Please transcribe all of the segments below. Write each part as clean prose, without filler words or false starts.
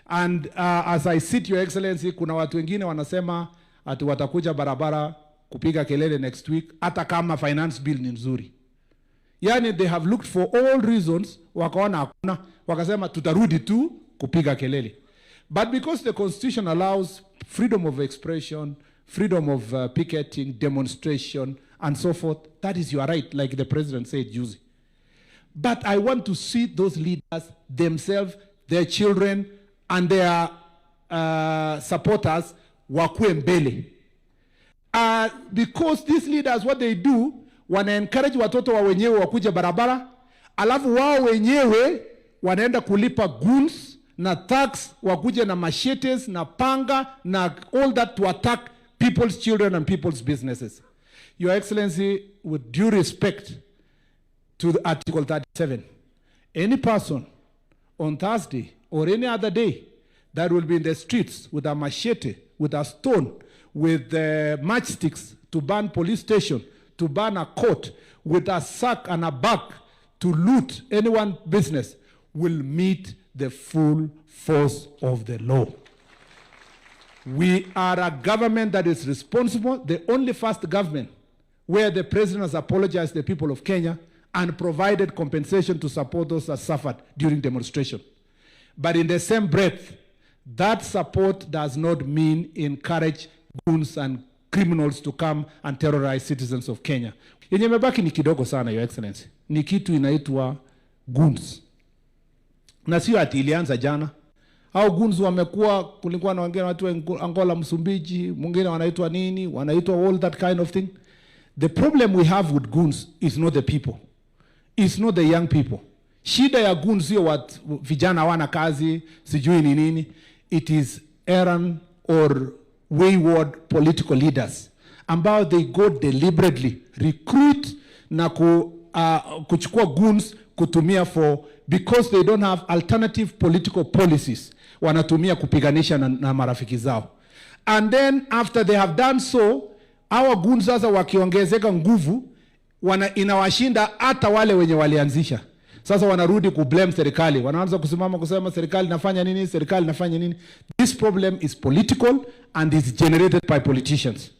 And as I sit, Your Excellency, kuna watu wengine wanasema ati watakuja barabara kupiga kelele next week, hata kama finance bill ni nzuri. Yani they have looked for all reasons, wakaona hakuna, wakasema tutarudi tu kupiga kelele. But because the Constitution allows freedom of expression, freedom of picketing, demonstration, and so forth, that is your right, like the President said, Juzi. But I want to see those leaders themselves, their children, and their supporters wakue mbele. Because these leaders, what they do, wana encourage watoto wa wenyewe wakuje barabara, alafu wao wenyewe wanaenda kulipa goons na tax, wakuje na machetes na panga na all that to attack people's children and people's businesses. Your Excellency, with due respect to the Article 37, any person on Thursday or any other day that will be in the streets with a machete, with a stone, with matchsticks to burn police station, to burn a court, with a sack and a bag to loot anyone's business, will meet the full force of the law. We are a government that is responsible, the only first government where the president has apologized to the people of Kenya and provided compensation to support those that suffered during demonstration. But in the same breath, that support does not mean encourage goons and criminals to come and terrorize citizens of Kenya. Yenye mebaki ni kidogo sana, Your Excellency. Ni kitu inaitwa goons. Na sio ati ilianza jana. Hao goons wamekuwa, kulikuwa na wengine watu wa Angola, Msumbiji, mwingine wanaitwa nini, wanaitwa all that kind of thing. The problem we have with goons is not the people. It's not the young people. Shida ya goons sio wat vijana wana kazi, sijui ni nini. It is errant or wayward political leaders ambao they go deliberately recruit na kuchukua goons kutumia for, because they don't have alternative political policies, wanatumia kupiganisha na marafiki zao. And then after they have done so, our goons sasa wakiongezeka nguvu, inawashinda hata wale wenye walianzisha. Sasa wanarudi kublame serikali. Wanaanza kusimama kusema serikali inafanya nini, serikali inafanya nini. This problem is political and is generated by politicians.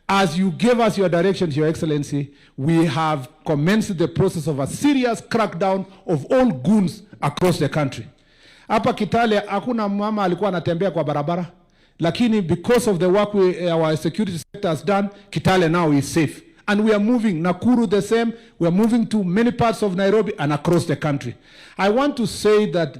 As you gave us your directions, Your Excellency, we have commenced the process of a serious crackdown of all goons across the country. Hapa Kitale hakuna mama alikuwa anatembea kwa barabara, lakini because of the work our security sector has done, Kitale now is safe. And we are moving, Nakuru the same, we are moving to many parts of Nairobi and across the country. I want to say that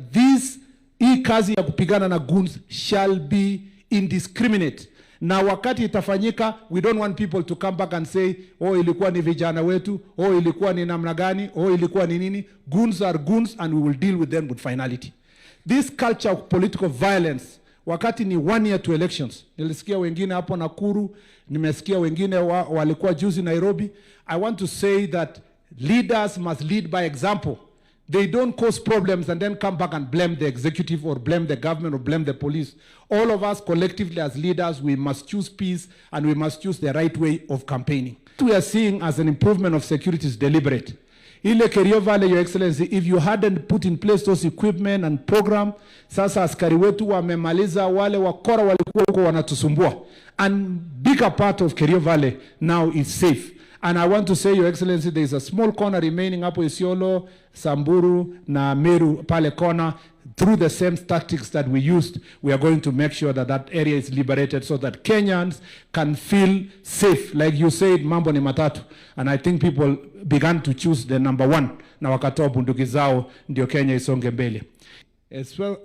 hii kazi ya kupigana na goons shall be indiscriminate. Na wakati itafanyika, we don't want people to come back and say, oh ilikuwa ni vijana wetu, oh ilikuwa ni namna gani, oh ilikuwa ni nini. Goons are goons and we will deal with them with finality. This culture of political violence, wakati ni 1 year to elections. Nilisikia wengine hapo Nakuru, nimesikia wengine walikuwa juzi Nairobi. I want to say that leaders must lead by example. They don't cause problems and then come back and blame the executive or blame the government or blame the police. All of us collectively as leaders, we must choose peace and we must choose the right way of campaigning. What we are seeing as an improvement of security is deliberate. Ile Kerio Valley, Your Excellency, if you hadn't put in place those equipment and program, sasa askari wetu wamemaliza, wale wakora walikuwa huko wanatusumbua. And bigger part of Kerio Valley now is safe. And I want to say, Your Excellency, there is a small corner remaining hapo Isiolo, Samburu, na Meru, pale corner. Through the same tactics that we used, we are going to make sure that that area is liberated so that Kenyans can feel safe. Like you said, mambo ni matatu. And I think people began to choose the number 1. Na wakatoa bunduki zao, ndio Kenya isonge mbele.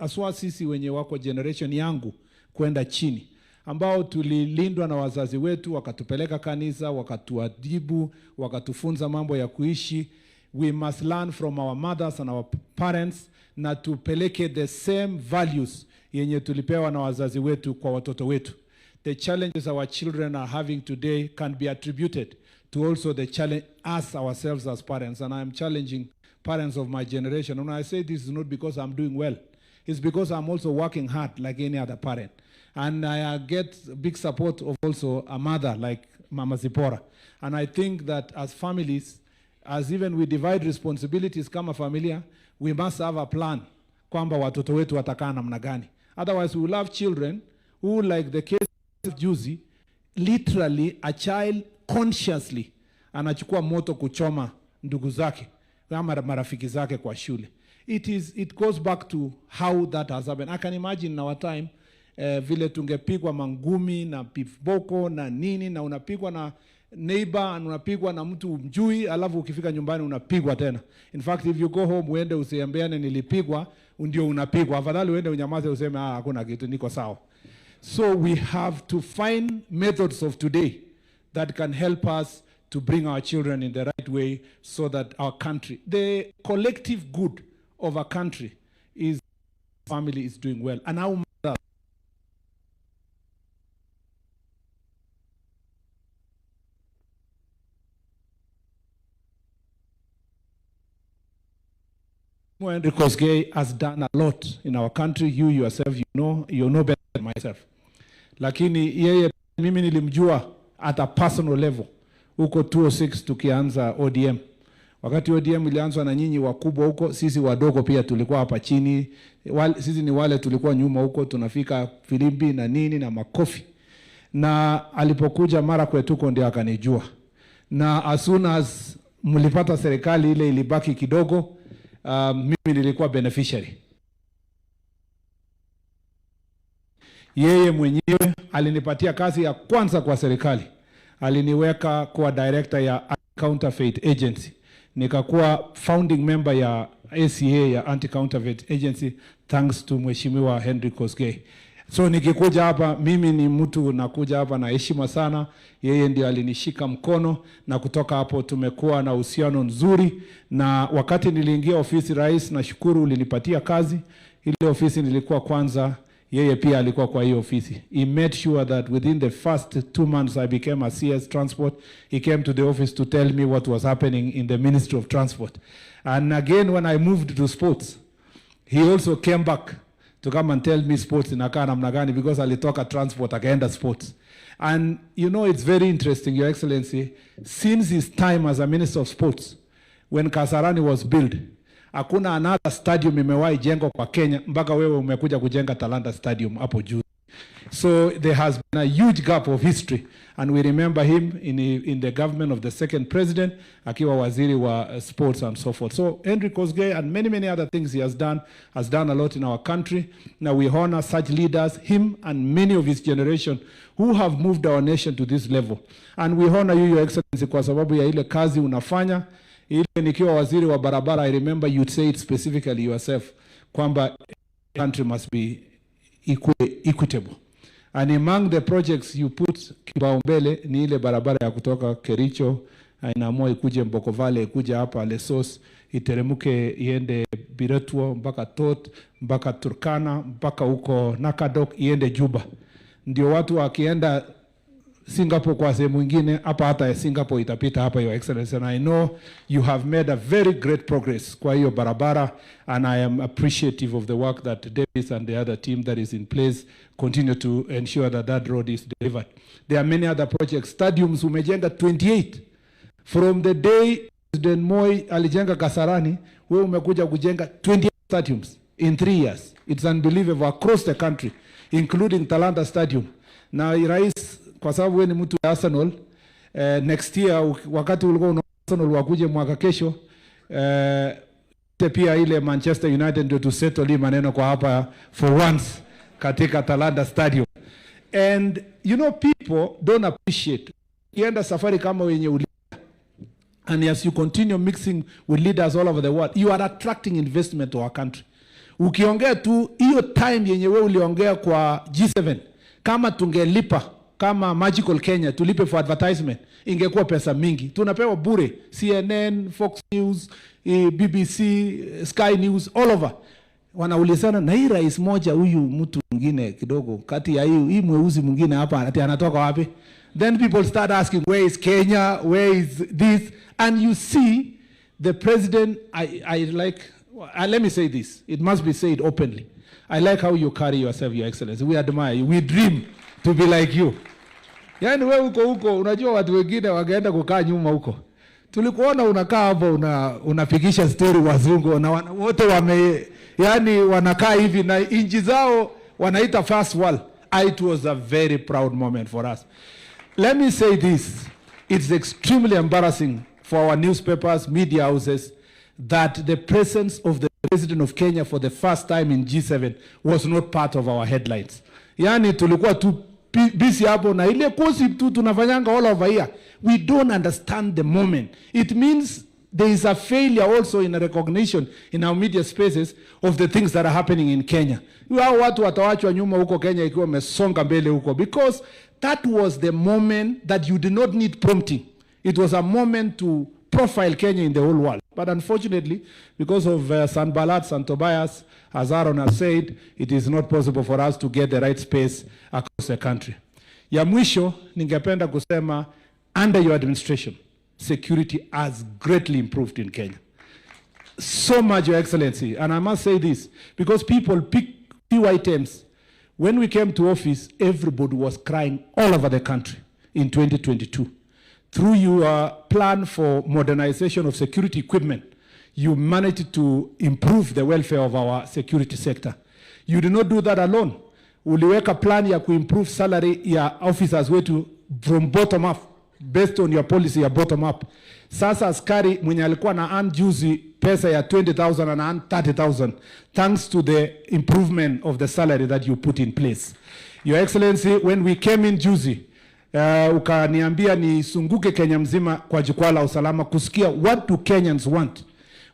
Aswa sisi wenye wako generation yangu kwenda chini, ambao tulilindwa na wazazi wetu, wakatupeleka kanisa, wakatuadibu, wakatufunza mambo ya kuishi. We must learn from our mothers and our parents na tupeleke the same values yenye tulipewa na wazazi wetu kwa watoto wetu. The challenges our children are having today can be attributed to also the challenge us ourselves as parents. And I am challenging parents of my generation. And when I say this is not because I'm doing well, it's because I'm also working hard like any other parent. And I get big support of also a mother like Mama Zipora. And I think that as families, as even we divide responsibilities kama familia, we must have a plan kwamba watoto wetu watakaa namna gani. Otherwise, we will have children who, like the case of Juzi, literally a child consciously anachukua moto kuchoma ndugu zake ama marafiki zake kwa shule. It goes back to how that has happened. I can imagine in our time, vile tungepigwa mangumi na pifboko na nini, na unapigwa na neighbor, na unapigwa na mtu umjui, alafu ukifika nyumbani unapigwa tena. In fact, if you go home uende usiambiane nilipigwa, ndio unapigwa. Afadhali uende unyamaze useme hakuna kitu, niko sawa. So we have to find methods of today that can help us to bring our children in the right way, so that our country, the collective good of a country, is family is doing well. And our mother, Henry Kosgei has done a lot in our country. You yourself, you know better than myself. Lakini yeye mimi nilimjua at a personal level huko 206 tukianza ODM. Wakati ODM ilianzwa na nyinyi wakubwa huko, sisi wadogo pia tulikuwa hapa chini. Sisi ni wale tulikuwa nyuma huko, tunafika filimbi na nini na makofi. Na alipokuja mara kwetu huko ndio akanijua. Na as soon as mlipata serikali ile ilibaki kidogo, mimi nilikuwa beneficiary. Yeye mwenyewe alinipatia kazi ya kwanza kwa serikali. Aliniweka kuwa director ya Counterfeit Agency. Nikakuwa founding member ya ACA ya Anti-Counterfeit Agency, thanks to Mheshimiwa Henry Kosgei. So nikikuja hapa, mimi ni mtu nakuja hapa na heshima sana. Yeye ndiye alinishika mkono, na kutoka hapo tumekuwa na uhusiano nzuri. Na wakati niliingia ofisi rais, na shukuru ulinipatia kazi. Ile ofisi nilikuwa kwanza, yeye pia alikuwa kwa hiyo ofisi. He made sure that within the first 2 months I became a CS Transport. He came to the office to tell me what was happening in the Ministry of Transport. And again, when I moved to sports, he also came back to come and tell me sports inakaa namna gani, because alitoka transport akaenda sports. And you know, it's very interesting, Your Excellency, since his time as a Minister of Sports, when Kasarani was built, hakuna another stadium imewahi jengo kwa Kenya mpaka wewe umekuja kujenga Talanta Stadium hapo juu. So there has been a huge gap of history, and we remember him in the government of the second president, akiwa waziri wa sports and so forth. So Henry Kosgei and many other things he has done a lot in our country. Now we honor such leaders, him and many of his generation, who have moved our nation to this level. And we honor you, Your Excellency, kwa sababu ya ile kazi unafanya. Ile nikiwa waziri wa barabara, I remember you said specifically yourself kwamba country must be equitable. And among the projects you put kipaumbele ni ile barabara ya kutoka Kericho inaamua ikuje Mboko Valley, ikuje hapa Lesos, iteremuke iende Biretwo mpaka Tot, mpaka Turkana, mpaka huko Nakadok, iende Juba. Ndio watu wakienda Singapore kwa sehemu nyingine, hapa hata Singapore itapita hapa, Your Excellency. And I know you have made a very great progress kwa hiyo barabara, and I am appreciative of the work that Davis and the other team that is in place continue to ensure that that road is delivered. There are many other projects. Stadiums umejenga 28. From the day President Moi alijenga Kasarani, wewe umekuja kujenga 28 stadiums in 3 years. It's unbelievable across the country, including Talanta Stadium. Na rais, kwa sababu wewe ni mtu wa Arsenal, next year wakati ulikuwa una Arsenal wakuje mwaka kesho, pia ile Manchester United ndio to settle maneno kwa hapa for once katika Talanta Stadium. And you know, people don't appreciate kienda safari kama wenye ulida, and as you continue mixing with leaders all over the world, you are attracting investment to our country. Ukiongea tu hiyo time yenye wewe uliongea kwa G7, kama tungelipa kama Magical Kenya tulipe for advertisement, ingekuwa pesa mingi. Tunapewa bure, CNN, Fox News, BBC, Sky News, all over. Wanaulizana na hii rais moja huyu mtu mwingine kidogo kati ya hii mweusi mwingine hapa ati anatoka wapi? Then people start asking, where is Kenya, where is this? And you see the president, I like, let me say this, it must be said openly. I like how you carry yourself, Your Excellency. We admire you. We dream to be like you. Yani wewe huko unajua watu wengine wangeenda kukaa nyuma huko. Tulikuona unakaa hapo unafikisha story wazungu na wote yani wanakaa hivi na inji zao wanaita first world. It was a very proud moment for us. Let me say this, it's extremely embarrassing for our newspapers, media houses, that the presence of the President of Kenya for the first time in G7 was not part of our headlines. Yani tulikuwa tu busy hapo na ile kosi tu tunafanyanga all over here. We don't understand the moment. It means there is a failure also in a recognition in our media spaces of the things that are happening in Kenya. Hao watu watawachwa nyuma huko Kenya ikiwa mesonga mbele huko, because that was the moment that you did not need prompting. It was a moment to profile Kenya in the whole world. But unfortunately, because of Sanballat and Tobias, as Aaron has said, it is not possible for us to get the right space across the country. Ya mwisho, ningependa kusema, under your administration, security has greatly improved in Kenya. So much, Your Excellency. And I must say this, because people pick few items. When we came to office, everybody was crying all over the country in 2022. Through your plan for modernization of security equipment, you managed to improve the welfare of our security sector. You did not do that alone. Uliweka plan ya improve salary ya officers wetu from bottom up, based on your policy ya bottom up. Sasa askari mwenye alikuwa na earn juzi pesa ya 20,000 and earn 30,000, thanks to the improvement of the salary that you put in place. Your Excellency, when we came in juzi, ukaniambia nisunguke Kenya mzima kwa jukwaa la usalama kusikia what do Kenyans want.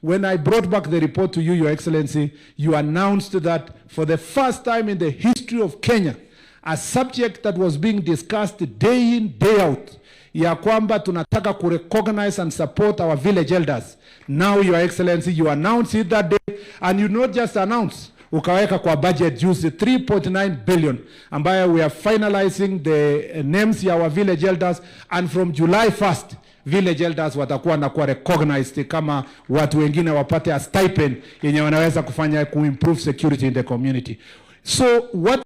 When I brought back the report to you, Your Excellency, you announced that for the first time in the history of Kenya, a subject that was being discussed day in, day out, ya kwamba tunataka recognize and support our village elders. Now, Your Excellency, you announced it that day, and you not just announce, ukaweka kwa budget juice 3.9 billion, ambayo we are finalizing the names ya our village elders, and from July 1st, village elders watakuwa na kuwa recognized kama watu wengine wapate a stipend yenye wanaweza kufanya improve security in the community. So what